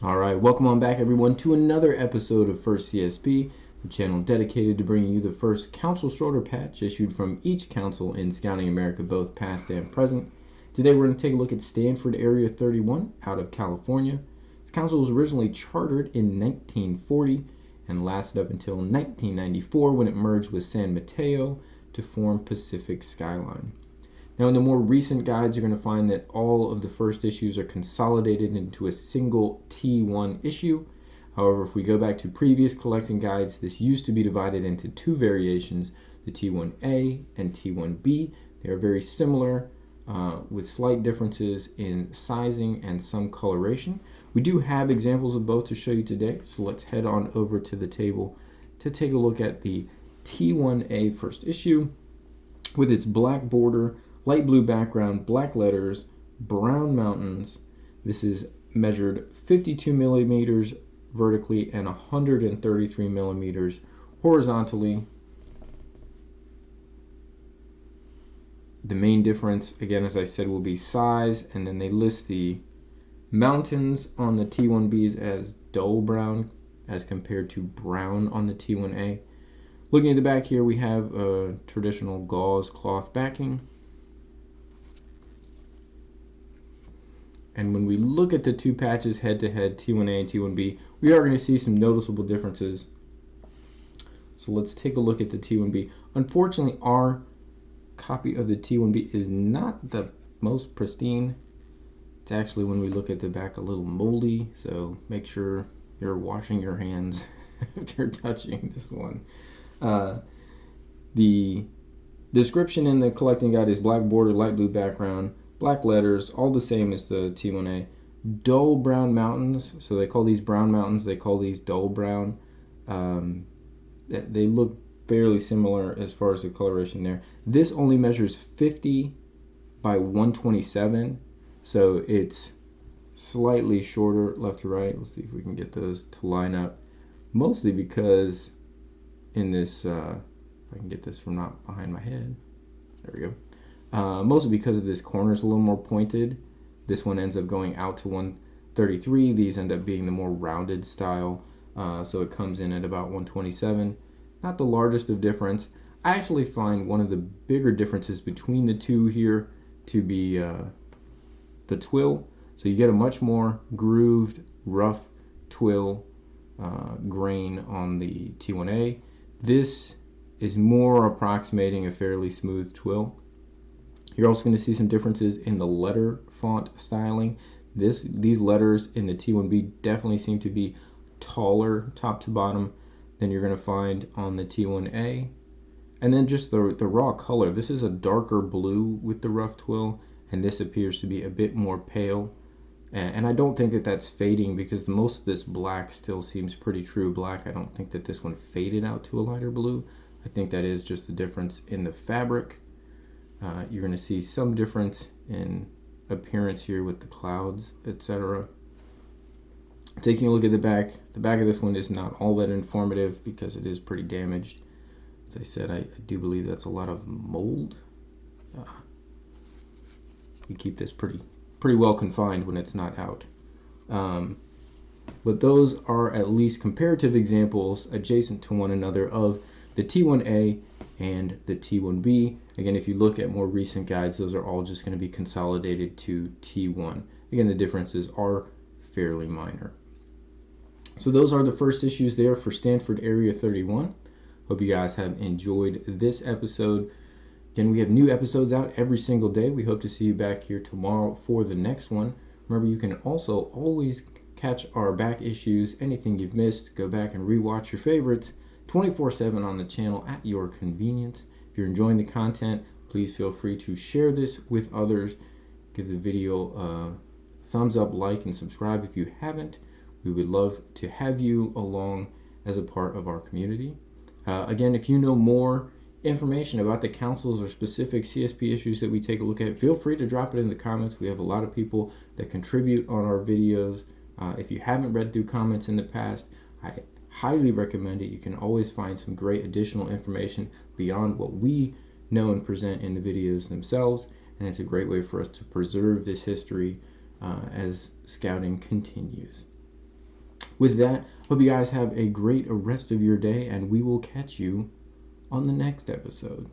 All right, welcome on back, everyone, to another episode of First CSP, the channel dedicated to bringing you the first Council Shorter patch issued from each council in Scouting America, both past and present. Today, we're going to take a look at Stanford Area 31 out of California. This council was originally chartered in 1940 and lasted up until 1994 when it merged with San Mateo to form Pacific Skyline. Now, in the more recent guides, you're going to find that all of the first issues are consolidated into a single T1 issue. However, if we go back to previous collecting guides, this used to be divided into two variations, the T1A and T1B. They are very similar with slight differences in sizing and some coloration. We do have examples of both to show you today, so let's head on over to the table to take a look at the T1A first issue with its black border, light blue background, black letters, brown mountains. This is measured 52 millimeters vertically and 133 millimeters horizontally. The main difference, again, as I said, will be size, and then they list the mountains on the T1Bs as dull brown as compared to brown on the T1A. Looking at the back here, we have a traditional gauze cloth backing. And when we look at the two patches head-to-head, T1A and T1B, we are going to see some noticeable differences. So let's take a look at the T1B. Unfortunately, our copy of the T1B is not the most pristine. It's actually, when we look at the back, a little moldy, so make sure you're washing your hands if you're touching this one. The description in the collecting guide is black border, light blue background, black letters, all the same as the T1A. Dull brown mountains, so they call these brown mountains, they call these dull brown. They look fairly similar as far as the coloration there. This only measures 50 by 127, so it's slightly shorter left to right. Let's see if we can get those to line up. Mostly because in this, if I can get this from not behind my head, there we go. Mostly because of this corner is a little more pointed. This one ends up going out to 133. These end up being the more rounded style, so it comes in at about 127. Not the largest of difference. I actually find one of the bigger differences between the two here to be the twill. So you get a much more grooved, rough twill grain on the T1A. This is more approximating a fairly smooth twill. You're also going to see some differences in the letter font styling. These letters in the T1B definitely seem to be taller top to bottom than you're going to find on the T1A. And then just the raw color. This is a darker blue with the rough twill, and this appears to be a bit more pale. And I don't think that that's fading, because most of this black still seems pretty true black. I don't think that this one faded out to a lighter blue. I think that is just the difference in the fabric. You're going to see some difference in appearance here with the clouds, etc. Taking a look at the back of this one is not all that informative because it is pretty damaged. As I said, I do believe that's a lot of mold. You keep this pretty well confined when it's not out. But those are at least comparative examples adjacent to one another of the T1A and the T1B. Again, if you look at more recent guides, those are all just going to be consolidated to T1. Again, the differences are fairly minor. So those are the first issues there for Stanford Area 31. Hope you guys have enjoyed this episode. Again, we have new episodes out every single day. We hope to see you back here tomorrow for the next one. Remember, you can also always catch our back issues, anything you've missed. Go back and rewatch your favorites 24/7 on the channel at your convenience. If you're enjoying the content, please feel free to share this with others. Give the video a thumbs up, like, and subscribe if you haven't. We would love to have you along as a part of our community. Again, if you know more information about the councils or specific CSP issues that we take a look at, feel free to drop it in the comments. We have a lot of people that contribute on our videos. If you haven't read through comments in the past, I highly recommend it. You can always find some great additional information beyond what we know and present in the videos themselves, and it's a great way for us to preserve this history as scouting continues. with that, hope you guys have a great rest of your day, and we will catch you on the next episode.